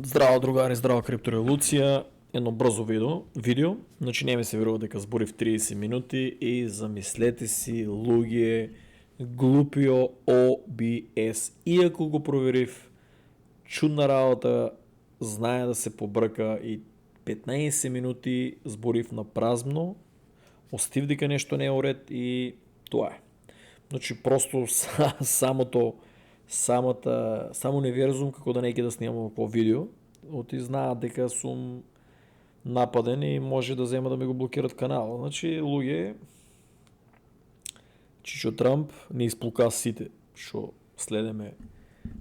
Здраво, другари, здрава криптореволюция. Едно бързо видео. Значи не ми се верува дека збори в 30 минути и замислете си, луѓе, глупио OBS. Иако го проверив, чудна работа, знае да се побрка и 15 минути зборив на празно, остив дека нещо не е уред и тоа е. Значи просто само не верзум како да не ќе да снимам по видео, оти знаат дека сум нападен и може да зема да ми го блокират канала. Значи, луѓе, Чичо Трамп не исплука сите, што следеме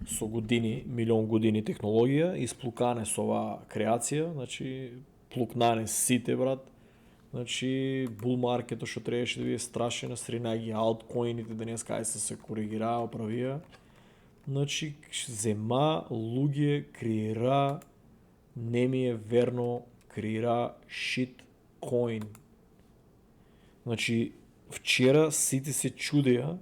со години, милион години технологија, исплукане со оваа креација, значи, плукнане сите, брат. Значи, бул маркетот што требаше да биде страшен, срина ги алткоините, денеска се коригираа, оправија. Значи, зема, луѓе, креира, не ми е верно, креира шиткоин. Значи, вчера сите се чудеа,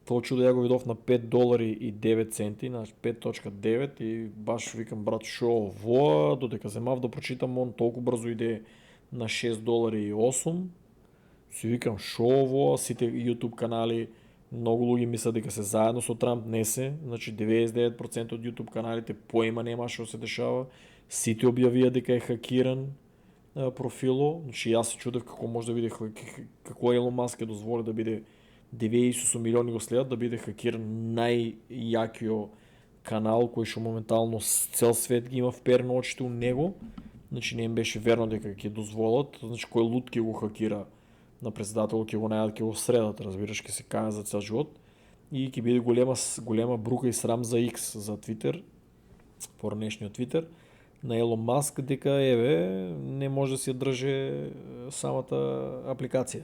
тоа чудо ја го видов на $5.09, значи 5.9 и баш викам, брат, шо ово, додека земав да прочитам, он толку брзо иде на $6.08, си викам, шо ово, сите YouTube канали, многу луѓе мислат дека се заедно со Трамп, не се, значи 99% од YouTube каналите поима нема што се дешава, сите објавија дека е хакиран профило, значи јас се чудев како може да биде, како Елон Маск е дозволи да биде 90 милиони го следат, да биде хакиран најјакиот канал кој што моментално цел свет ги има вперено очите у него, значи не им беше верно дека ќе дозволат, значи кој лут ќе го хакира на председател, ќе го најдат, ќе го средат, разбираш, ќе се каја за цел живот и ќе биде голема брука и срам за X, за Twitter, поранешниот Twitter, на Елон Маск, дека не може да си ја држе самата апликација.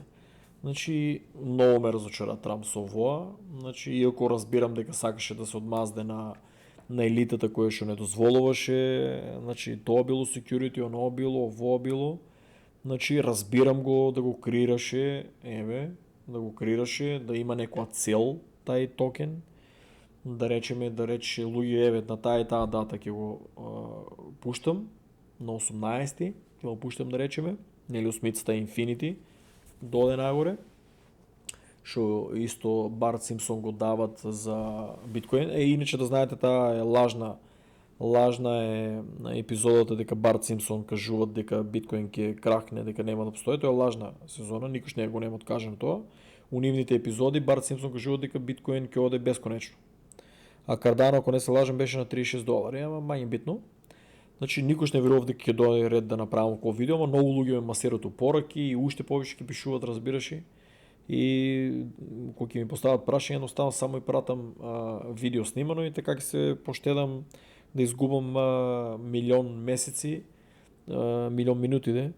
Значи, многу ме разочара Трамп со овоа, значи, иако разбирам дека сакаше да се одмазде на елитата која што не дозволуваше, значи, тоа било security, оно било, ово било, значи, разбирам го да го креираше, да има некоја цел тај токен, да рече луѓе, на таа и таа дата ќе го пуштам, на 18-ти, ќе го пуштам да речеме, нели осмицата Infinity, доде нагоре, што исто Барт Симпсон го дават за биткоин. Иначе да знаете, таа е лажна е епизодата дека Барт Симпсон кажуваат дека биткоин ќе крахне, дека нема да постои, тоа е лажна сезона, никош не го нема откажен тоа. У нивните епизоди Барт Симпсон кажува дека биткоин ќе оде бесконечно. А Кардано, ако не се лажам, беше на $36, ама мање битно. Значи, никош не верував дека ќе дојде ред да направам около видео, ама многу луѓе ме масират упораки и уште повеќе ќе пишуваат, разбираш. И кога ќе ми постават прашање, едноставно само и пратам видео снимано и така ќе се поштедам да изгубам милион месеци, милион минути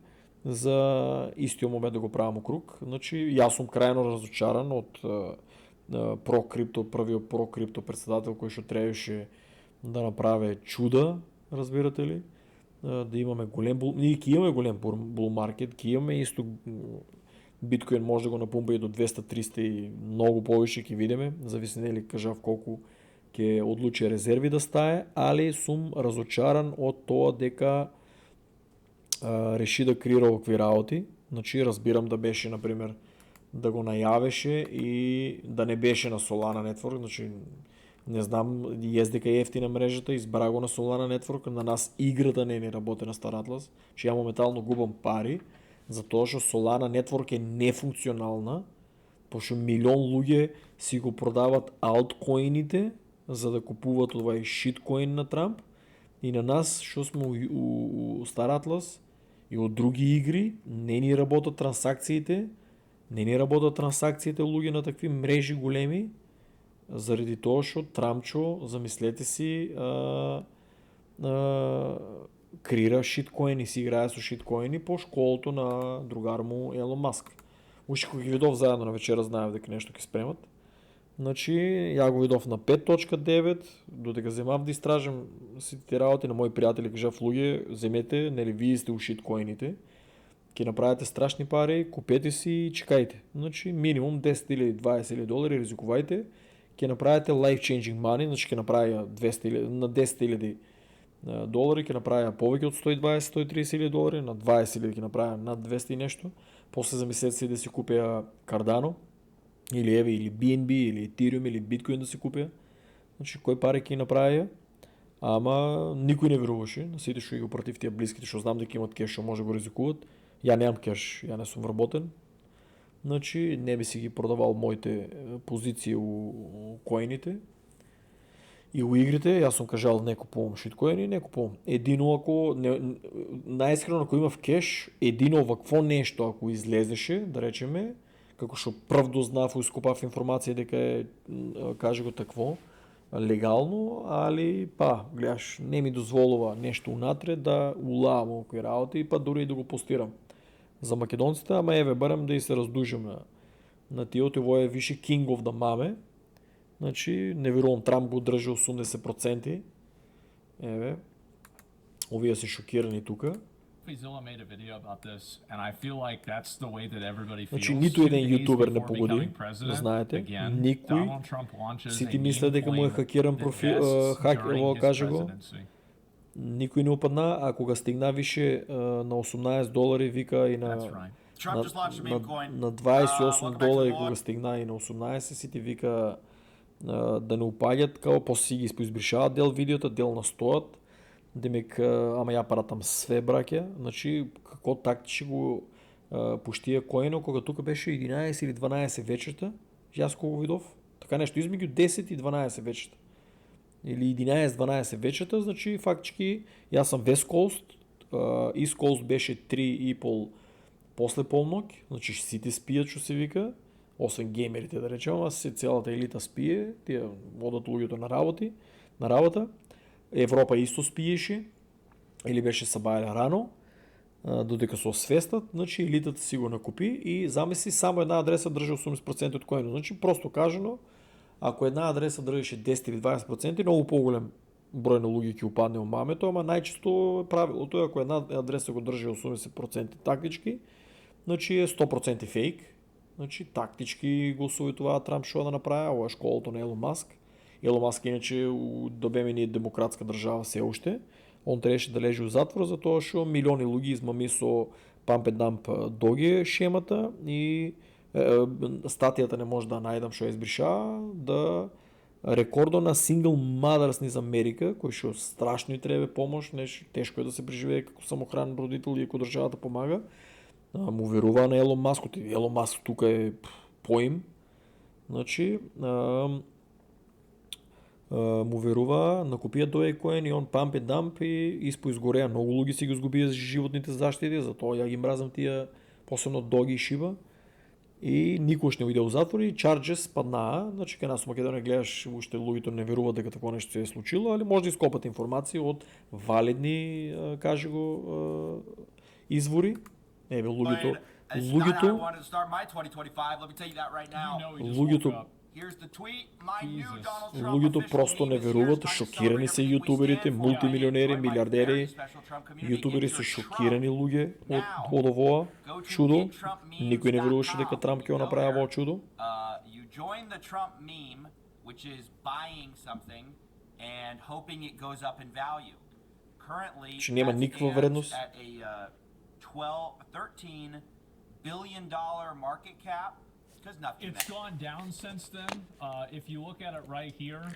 за истиот момент да го правам округ. Значи, јас сум крајно разочаран од првиот прокрипто председател кој што требаше да направи чуда, разбирате ли, да имаме голем ние ќе имаме голем бул маркет, ќе имаме исто биткоин може да го напумпа и до 200-300 и многу повише ќе видиме, зависи нели кажав колку ќе одлучи резерви да стае, али сум разочаран од тоа дека реши да креира овакви работи. Значи разбирам да беше например да го најавеше и да не беше на Solana Network, значи не знам, дека е ефтина мрежата, избра го на Solana Network, на нас играта не работи на Star Atlas, че ја моментално губам пари, затоа што Solana Network е нефункционална, пошто милион луѓе си го продават алткоините за да купуваат овај шиткоин на Трамп и на нас, што сме у Star Atlas и од други игри, не ни работат трансакциите луѓе на такви мрежи големи, заради тоа што Трамчо, замислете си, креира шиткоини, си играе со шиткоини по школото на другар му Елон Маск. Уште кога ги видов заедно на вечера, знаев дека нешто ќе спремат. Значи, ја го видов на 5.9, додека земав да истражам сите работи на мои пријатели, кажав, луѓе, земете, нели вие сте у шиткоините, ќе направите страшни пари, купете си и чекајте. Значи, минимум 10 или 20 или долари ризикувајте, ќе направите life changing money, значи ќе направи на 10.000 долари, ќе направи повеќе од 120-130 илјади долари, на 20 илјади ќе направи над 200 и нешто. После замислете си да си купеа Cardano, или Evi, или BNB, или Ethereum, или Bitcoin да си купеа. Значи, кој пари ќе направи, ама никој не веруваше на сите што ги против тие блиските, што знам дека имат кеш, што може да го ризикуват. Ја немам кеш, ја не сум вработен. Значи, не би си ги продавал моите позиции у коините и у игрите. Јас сум кажал не купувам шиткоини, не купувам. Едино ако најискрено ако имав кеш, едино вакво нешто ако излезеше, да речеме, како што прв дознав и искупав информација дека е, каже го такво, легално, али гледаш, не ми дозволува нешто унатре да улавам окои работи, дури и да го постирам за македонците, ама еве барем да и се раздужим на тиото, ово е више King of the Mame. Значи, не верувам, Трамп го држи 80%. Еве, овие се шокирани тука. Значи, ниту еден јутубер не погоди, знаете, никој. Сите мислят дека му е хакиран профил, каже го. Никој не упадна, а кога стигна више на $18 вика и на 28 долари кога стигна и на 18, сите вика да не упаѓат, као после си ги избришават дел видеото, дел настојат. Демек, ама ја паратам све, браќа. Значи, како тактичи го пуштија коино, кога тука беше 11 или 12 вечерта, јас кога го видов, така нешто измеѓу 10 и 12 вечерта. Или 11-12 вечерта, значи фактички јас сум West Coast, East Coast беше 3,5 после полнок, значи сите спијат што се вика, освен геймерите да речем, а се целата елита спие, тие водат луѓето на работа. Европа исто спиеше, или беше сабајале рано, додека се освестат, значи елитата си го накупи и замисли само една адреса држи 80% од којно. Значи просто кажано, ако една адреса држеше 10 или 20%, многу поголем број на луѓе ќе упадне у мамето, ама најчесто правилото е ако една адреса го држи 80% тактички, значи е 100% фейк. Значи тактички го советуваа Трамп што да направи, ова е школото на Елон Маск. Елон Маск иначе добеме ние демократска држава се уште. Он требаше да лежи у затвор затоа што милиони луѓе измами со pump and dump доги шемата и статијата не може да најдам што ја избриша, да рекордо на single mothers низ Америка, кој што страшно и треба помош, тешко е да се преживее како самохранен родител и ако државата помага. Му верува на Елон Маск, Елон Маск тука е поим. Значи, му верува, накупија Dogecoin и он pump and dump и изгореа. Многу луѓе си ги изгубија животните заштити, затоа ја ги мразам тие, посебно Доги и Шиба. И никош не уиде у затвор и charges паднаа. Значи, кај нас у Македонија гледаш, уште луѓето не веруваат дека такво нешто се е случило, али може да ископат информација од валидни, каже го, извори. Еве луѓето просто не веруваат, шокирани се јутуберите, мултимилионери, милиардери. Јутубери се шокирани луѓе од овоа чудо. Никој не веруваше дека Трамп ќе го направи овоа чудо. Че нема никаква вредност. $13 billion market cap. It's gone down since then. If you look at it right here,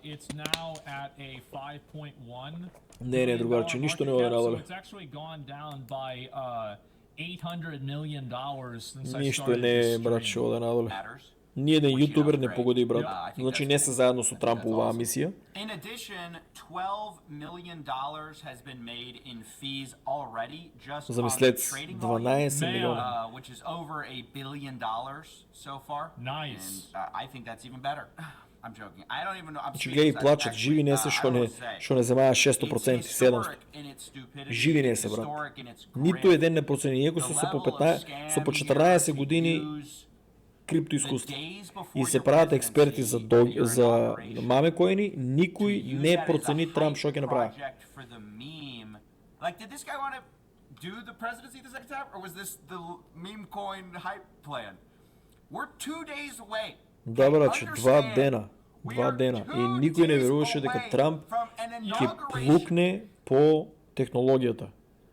it's now at a 5.1. Не, другарче, ништо не оде надоле. So it's actually gone down by $800 million since I Ништо started не, this stream. братче, оде надоле. Ниеден јутубер не погоди, брат. Значи не се заедно со Трамп оваа мисија. In addition, $12 million has been made in fees already just Замислете, on the trading 12 volume, милиона. which is over $1 billion so far. Nice. And I think that's even better. I'm joking. I don't even know. I'm Значи гледај плачат, живи не се што не земаа 600%, 700. Живи не се, брат. Ниту еден не процени, иако се по 15, со по 14 години крипто искуство и се прават експерти за маме коини, никој не процени Трамп што ќе направи. Like, did this guy want to do the presidency the second time, or was this the meme coin hype plan? We're 2 days away. Да, браче, 2 дена. И никој не веруваше дека Трамп ќе inauguration. плукне по технологијата.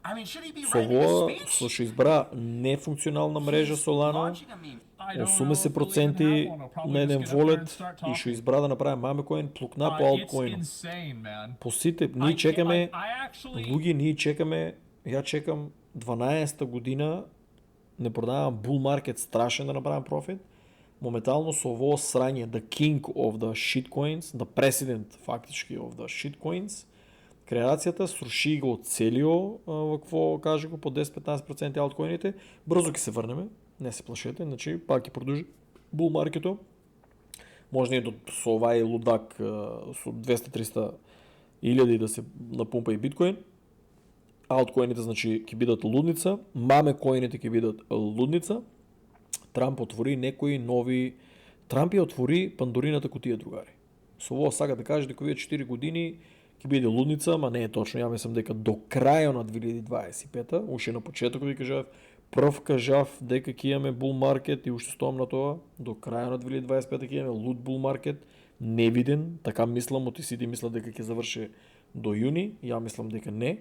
I mean, should he be Со writing a ова speech? што избра нефункционална мрежа He's Solana, launching a meme. I don't know if he'll even have 80% one. He'll probably на just еден get up there and волет start и што talking. избра да направи мамекоин, плукна по It's алткоин. insane, man. По сите, I ние can't- чекаме, I actually луѓе, ние чекаме, ја чекам 12-та година, не продавам bull market страшен да направам профит. Моментално со ово срање, the king of the shitcoins, the president фактички of the shitcoins, креацијата сруши го целио, во какво каже го по 10-15% алткоините, брзо ќе се врнеме, не се плашете, значи пак ќе продолжи bull маркето. Може и со овај лудак со 200-300 илјади да се напумпа и биткоин. Алткоините значи ќе бидат лудница, мамекоините ќе бидат лудница. Трамп отвори некои нови... Трамп ја отвори Пандорината кутија, другари. Со ово сака да каже дека овие 4 години ќе биде лудница, ама не е точно. Ја мислам дека до крајот на 2025-та, уште на почетокот ви кажав, прв кажав дека ќе имаме bull market и уште стоам на тоа, до крајот на 2025-та ќе имаме луд bull market, невиден, така мислам, оти сите мислат дека ќе заврши до јуни, ја мислам дека не.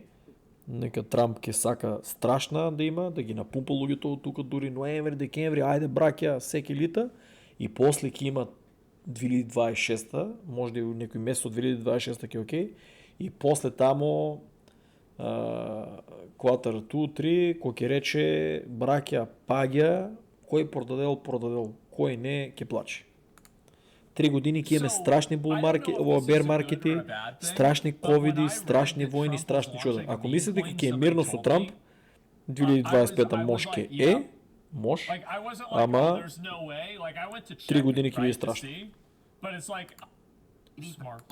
Нека Трамп ќе сака страшна да има, да ги напумпа луѓето од тука дури ноември, декември, ајде браќа, секи лита, и после ќе има 2026-та, може да и некој месец од 2026-та ќе окей, и после тамо quarter 2-3, кој ќе рече браќа паѓа, кој продадел, кој не ќе плаче. 3 години ќе имаме So, страшни bull I don't маркет, know if ова this is бер a good маркети, or a bad thing, страшни but when I ковиди, read страшни that војни, Trump was страшни чуда. launching a Ако meme мислите дека coin, ќе е somebody мирно со told Трамп, me, 2025 I was може like, ке yeah. е, може, Like I wasn't like, Ама, oh, there's no way. Like I went to check 3 години it, ќе биде right, to страшно. see, but it's like smart.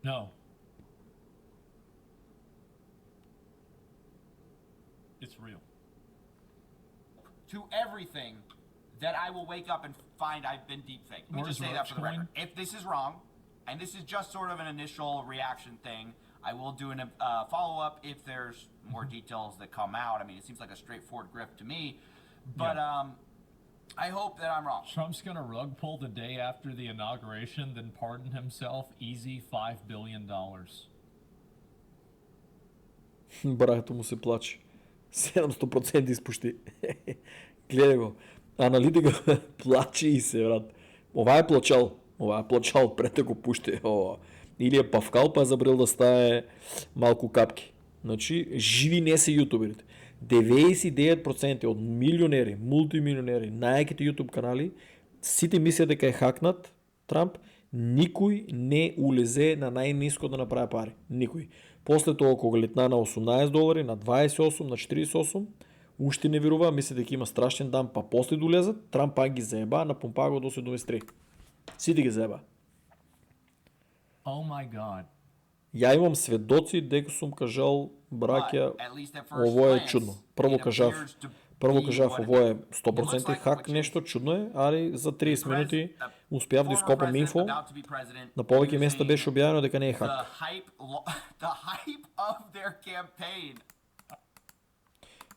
No. It's real. To everything that I will wake up and find I've been deepfaked. Let me Where's just say that for the Roachcoin? record. If this is wrong, and this is just sort of an initial reaction thing, I will do a follow-up if there's more details that come out. I mean, it seems like a straightforward grift to me, but I hope that I'm wrong. Trump's gonna rug pull the day after the inauguration, then pardon himself. Easy $5 billion. брато му се плаче. 700% изпушти. Гледай го. Аналитика плаче и се, брат. Ова е плачал пред да го пуште. Или е павкал, па е забрал да стае малко капки. Значи, живи не се ютуберите. 99% од милионери, мултимилионери, најаките ютуб канали, сите мислят дека е хакнат Трамп, никој не улезе на најниско да направи пари. Никој. После тоа кога летна на $18, на 28, на 48, уште не верува, мисли дека има страшен дан, па после долезат, Трамп пак ги заеба, напумпа го до 73. Сите ги заеба. Oh my God. Ја имам сведоци дека сум кажал, браќа, But, at least at first ово е glance, чудно. it appears to Прво be кажав, what it ово е is. It 100% looks like хак, which is нешто чудно е, али за 30 минути the успяв да former ископам president инфо. about to be president На повеќе места using беше објавено дека не е the хак. the hype of their campaign.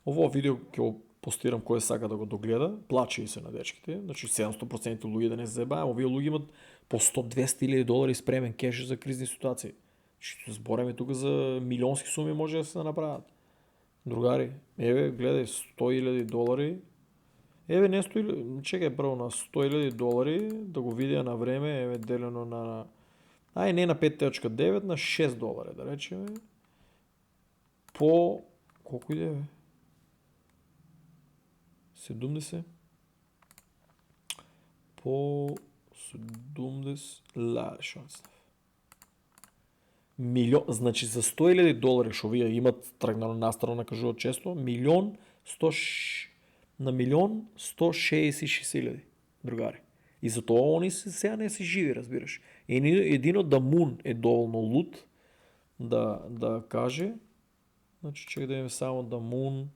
Ово видео ќе го постирам кој сака да го догледа. Плаче и се на дечките. Значи 700% луѓе да не се заебаем. Овие луѓе имат по 100-200 илјади долари спремен кеш за кризни ситуации. Што збореме тука за милионски суми може да се направат. Другари, еве гледај 100 000 долари. Еве не 100 000, чекај прво на 100 000 долари да го видя на време, еве делено на не на 5.9, на $6 да речеме. По колку иде бе? 70 по 70 шанс. Милион, значи за 100 000 долари што вие имат тргнано настрана кажуват често, милион 166 000 другари. И затоа они сега не се живи, разбираш. Едино да Мун е доволно луд да каже, значи чекай да имаме само да Мун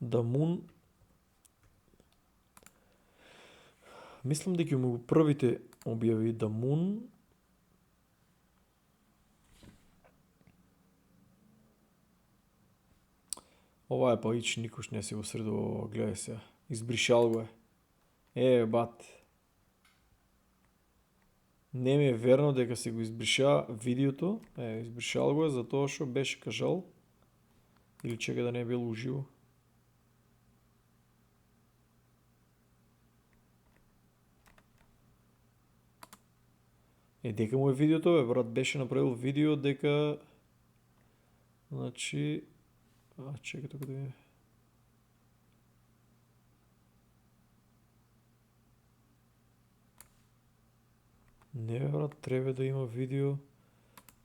да Мун мислам дека му првите објави да Мун ова е па ич никош не си го средува, гледај сега. Избришал го е. Бат. Не ми е верно дека си го избриша видеото. Избришал го е затоа што беше кажал. Или чека да не е бил уживо. Дека му е видеото, бе, брат, беше направил видео дека... Значи... чекай тук да видим. Не, бе, брат, трябва да има видео.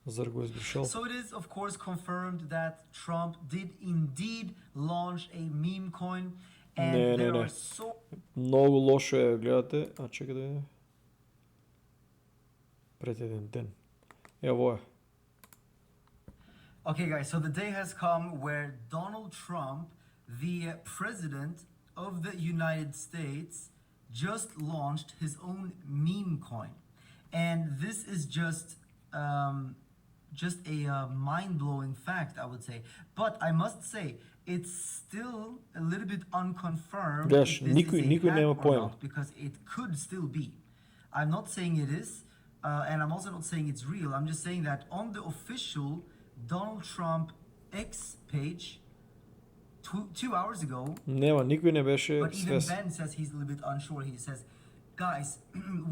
Зар го е избришал. So it is of course confirmed that Trump did indeed launch a meme coin and there are so Много лошо е, гледате. Чекай да видим. Пред един ден. Ево е. Okay, guys, so the day has come where Donald Trump, the president of the United States, just launched his own meme coin. And this is just a mind-blowing fact, I would say. But I must say, it's still a little bit unconfirmed Гледаш, if this никой is a hack няма or поема. not, because it could still be. I'm not saying it is, and I'm also not saying it's real. I'm just saying that on the official Donald Trump X page 2 hours ago, Нема, никой не беше but even свестен. Ben says he's a little bit unsure. He says, guys,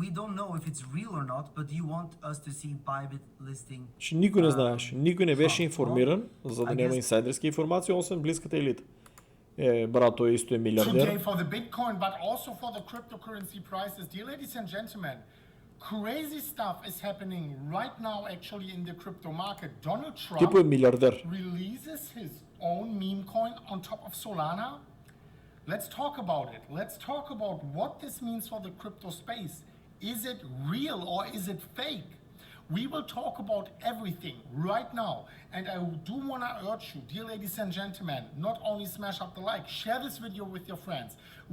we don't know if it's real or not, but do you want us to see Bybit listing? Че никой не знаеше, никой не беше Trump. информиран, за да I няма guess- инсайдерски информации, освен близката елита. Брат, той исто е Today милиардер. for the Bitcoin, but also for the cryptocurrency prices. Dear ladies and gentlemen, crazy stuff is happening right now actually in the crypto market. Donald Типо е Trump милиардер. releases his own meme coin on top of Solana. Let's talk about it. Let's talk about what this means for the crypto space. Is it real or is it fake? We will talk about everything right now. And I do want to urge you, dear ladies and gentlemen, not only smash up the like, share this video with your friends.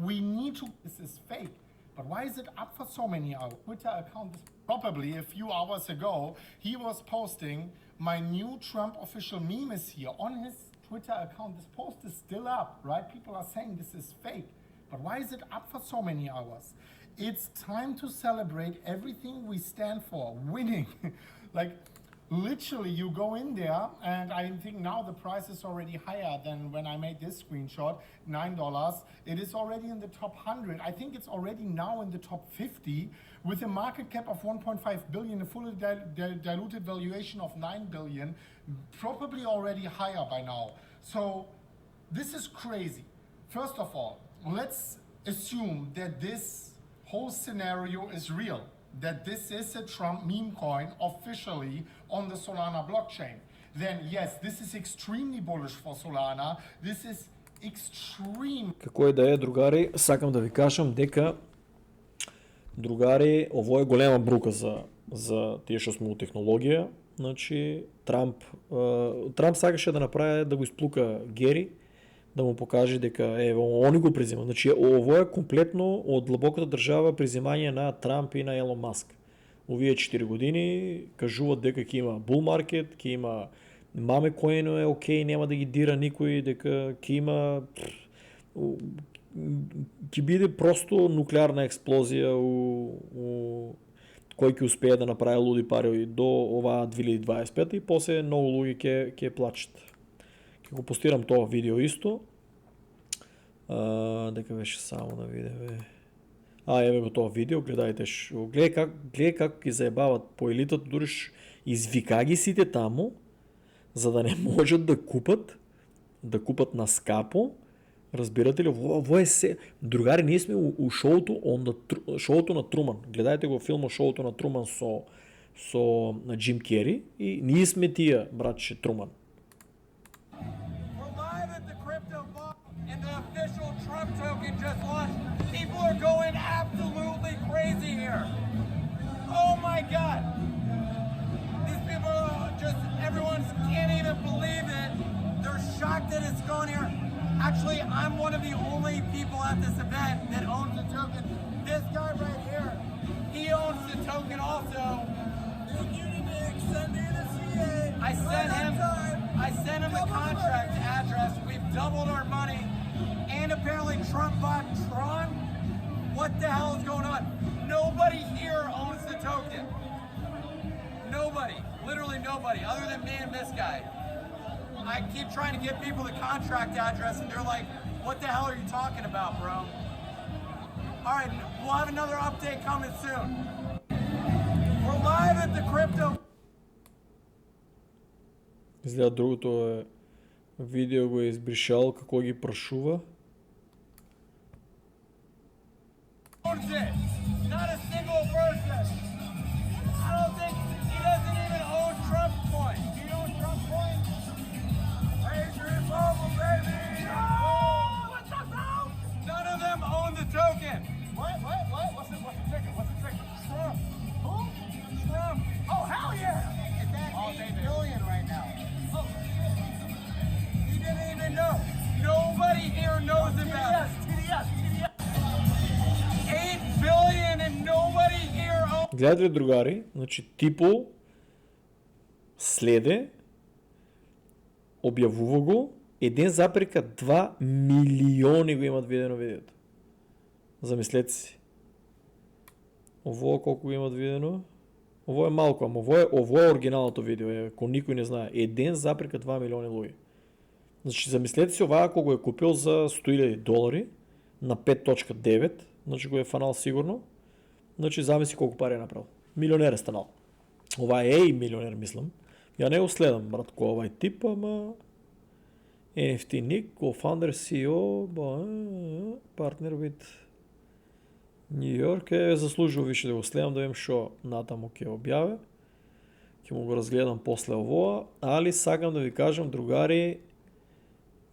We need to, this is fake. But why is it up for so many hours? Twitter account is probably a few hours ago, he was posting, my new Trump official meme is here on his Twitter account. This post is still up, right? People are saying this is fake. But why is it up for so many hours? It's time to celebrate everything we stand for, winning. Like, literally, you go in there, and I think now the price is already higher than when I made this screenshot, $9. It is already in the top 100. I think it's already now in the top 50, with a market cap of 1.5 billion, a fully diluted valuation of 9 billion, probably already higher by now. So, this is crazy. First of all, let's assume that this whole scenario is real, that this is a Trump meme coin officially on the Solana blockchain. Then yes, this is extremely bullish for Solana. This is extreme. Како и да е, другари, сакам да ви кажам дека другари, ово е голема брука за тие што сме у технологија. Значи, Трамп сакаше да направи да го исплука Гери, да му покаже дека они го презима. Значи, ово е комплетно од длабоката држава презимање на Трамп и на Елон Маск. Овие 4 години кажуваат дека ќе има bull market, ќе има маме коино е окей, нема да ги дира никој, дека ќе има ќе биде просто нуклеарна експлозија кој ќе успее да направи луди пари до оваа 2025 и после многу луѓе ќе плачат. Ќе го постирам тоа видео исто. Дека беше само да видиме. Еве го тоа видео, гледајте гледај како ги заебават по елитата, дури извика ги сите таму, за да не можат да купат на скапо. Разбирате ли, ово е се... Другари, ние сме у шоуто на Труман. Гледајте го филмот шоуто на Труман со Джим Кери и ние сме тие, братче Труман. We're live at the crypto vault, and the official Trump token just launched. People are going absolutely crazy here. Oh my God! These people are just, everyone can't even believe it. They're shocked that it's gone here. Actually, I'm one of the only people at this event that owns the token. This guy right here, he owns the token also. Dude, you need to extend me the CA. I sent him the contract address. We've doubled our money. And apparently Trump bought Tron. What the hell is going on? Nobody here owns the token. nobody other than me and this guy. I keep trying to get people the contract address, and they're like, "What the hell are you talking about, bro?" All right, we'll have another update coming soon. We're live at the crypto. Изгледа другото е видео го е избришал какво ги прашува. Owns it. Not a single person. I don't think he doesn't even own Trump coin. Do you own Trump coin? Adrian Mobile, baby! Oh, what's up, now? None of them own the token. What? What's the ticket? What's the ticket? Trump. Who? Trump. Oh, hell yeah! It's at 8 billion right now. Oh. He didn't even know. Nobody here knows about it. TDS. 8 billion and nobody here owns. Гледате ли, другари, значи Типо следе, обявува го, 1,2 милиони го имат видено видеото. Замислете си. Ово колко го имат видено? Ово е малко, ама ово е оригиналното видео, ако никой не знае. 1,2 милиони луги. Значи замислете си, ова ако го е купил за 100 000 долари на 5.9, значи го е фанал сигурно. Значи замисли колко пари е направил. Милионер е станал. Ова е и милионер, мислям. Я не го следам, брат, ова е тип, ама... NFT Nick, co-founder, CEO, partner with New York, заслужил више да го следам, да видим шо натаму ќе објаве. Ќе му го разгледам после овоа, али сакам да ви кажам, другари,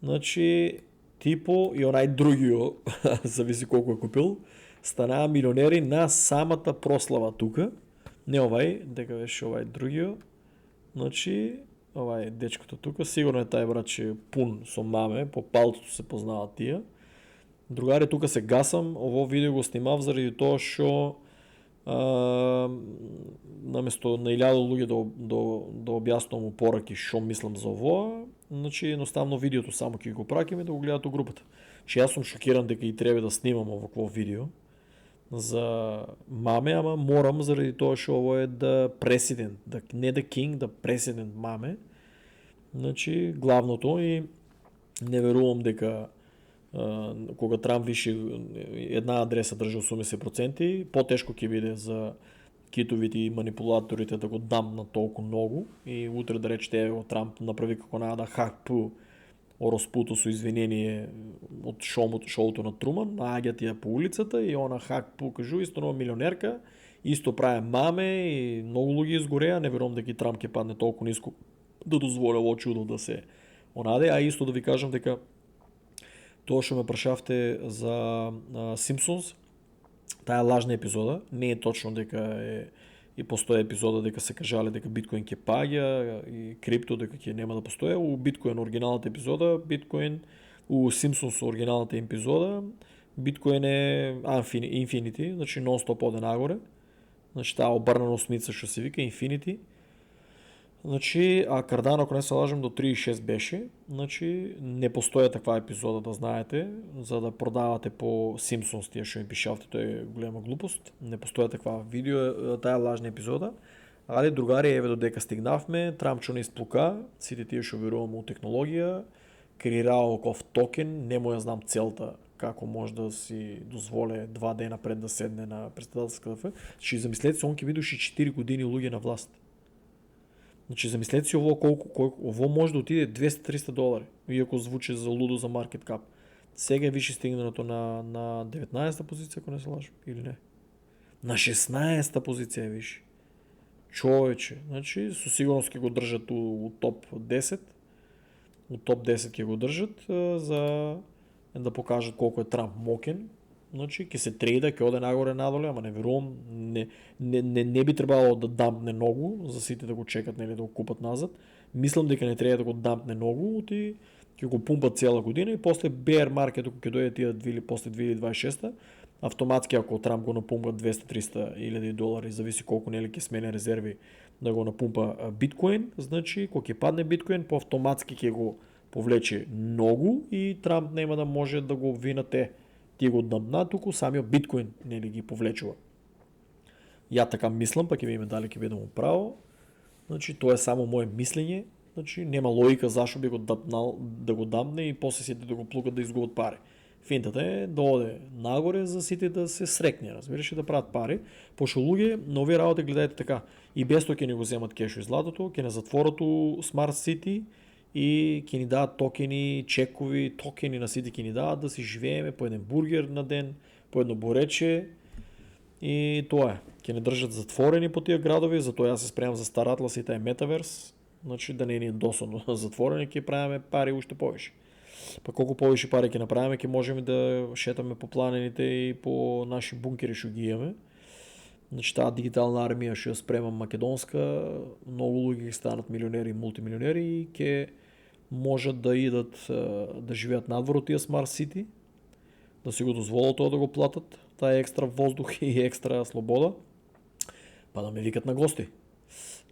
значи Типо и онај другио, зависи колко е купил, станаа милионери на самата прослава тука. Не овај, дека беше овај другио. Значи, овај дечкото тука, сигурно е тај брат че пун со маме, по палтото се познават тие. Другари, тука се гасам, ово видео го снимав заради тоа што наместо на 1000 луѓе да објаснувам упораки што мислам за ово, значи едноставно видеото само ќе го праким и да го гледат у групата. Че јас сум шокиран дека и треба да снимам овакво видео за маме, ама морам заради тоа што ово е да президент, не да кинг, да президент маме. Значи главното и не верувам дека кога Трамп виши една адреса држи 80%, потешко ќе биде за китовите и манипулаторите да го дам на толку многу и утре да речете ево Трамп направи како да хакпу ораспуто со извинение од шоуто на Труман, нааѓат ја по улицата и она хакпу кажу исто нова милионерка, исто прави маме и многу луѓе изгореа, не верувам дека и Трамп ќе падне толку ниско да дозволи ово чудо да се онаде, а исто да ви кажам дека тоа што ме прашавте за Симпсонс, таа лажна епизода, не е точно дека е и постои епизода дека се кажале дека биткоин ќе паѓа и крипто дека ќе нема да постои. У биткоин оригиналната епизода, биткоин у Симпсонс оригиналната епизода, биткоин е инфинити, значи нон-стоп оде нагоре. Значи таа обрнана осмица што се вика инфинити. Значи, а Cardano, ако не се лажам, до 36 беше. Значи, не постоја таква епизода, да знаете, за да продавате по Simpsons тие што ми пишавте, тоа е голема глупост. Не постоја таква видео, таа лажна епизода. Али, другари, еве додека стигнавме, Трампчо не исплука, сите тие што веруваме у технологија, креирао ков токен, не му ја знам целта како може да си дозволе 2 дена пред да седне на председателската. Ще замислете се, он ќе бидуши 4 години луѓе на власт. Значи замислете си ово колко ово може да отиде 200-300 долари, иако звучи за лудо за маркет кап. Сега е више стигнато на 19-та позиција, ако не се лажам, или не? На 16-та позиција е више. Човече, значи со сигурност ќе го држат у топ 10. У топ 10 ќе го држат за да покажат колку е Трамп мокен. Значи ќе се трейда, ќе оде нагоре надоле, ама не верувам, не би требало да дампне многу за сите да го чекат, нели да го купат назад. Мислам дека не треба да го дампне многу, и ќе го пумпат цела година и после bear market кога ќе дојде тие после 2026, автоматски ако Трамп го напумпа 200-300 илјади долари, зависи колку нели ќе смене резерви да го напумпа биткоин, значи кога ќе падне биткоин, по автоматски ќе го повлече многу и Трамп нема да може да го обвинате тие го дамна, туку самиот биткоин нели ги повлечува. Ја така мислам, па ќе видиме дали ќе бидеме право. Значи, тоа е само мое мислење, значи нема логика зашо би го дапнал да го дамне и после сите да го плукат да изгубат пари. Финтата е да оде нагоре за сите да се срекне, разбираш, и да прават пари. Пошто луѓе на овие работи гледајте така, и без тоа ќе ни го земат кешо и златото, ќе не затворат у Smart City и ќе ни дадат токени, чекови, токени на сите ќе ни дадат да си живееме по еден бургер на ден, по едно борече и тоа е. Ќе не држат затворени по тие градови, затоа јас се спремам за Star Atlas и тај метаверс, значи да не ни е досадно затворени, ќе правиме пари уште повише. Па колку повише пари ќе направиме, ќе можеме да шетаме по планините и по наши бункери што ги имаме. Значи таа дигитална армија што ја спрема македонска, многу луѓе ќе станат милионери и мултимилионери и ќе можат да идат да живеат надвор од тие Smart City, да си го дозволат тоа да го платат, таа екстра воздух и екстра слобода, па да ме викат на гости.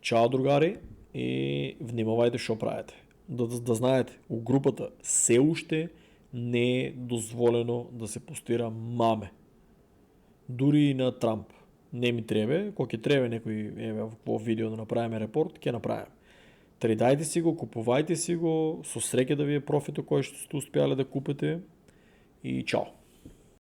Чао, другари, и внимавајте што правите. Да знаете, у групата се уште не е дозволено да се постира маме. Дури и на Трамп. Не ми требе, кога ќе требе некој во видео да направиме репорт, ќе направиме. Тредајте си го, купувајте си го, со среќа да ви е профитот кој што сте успеале да купите и чао.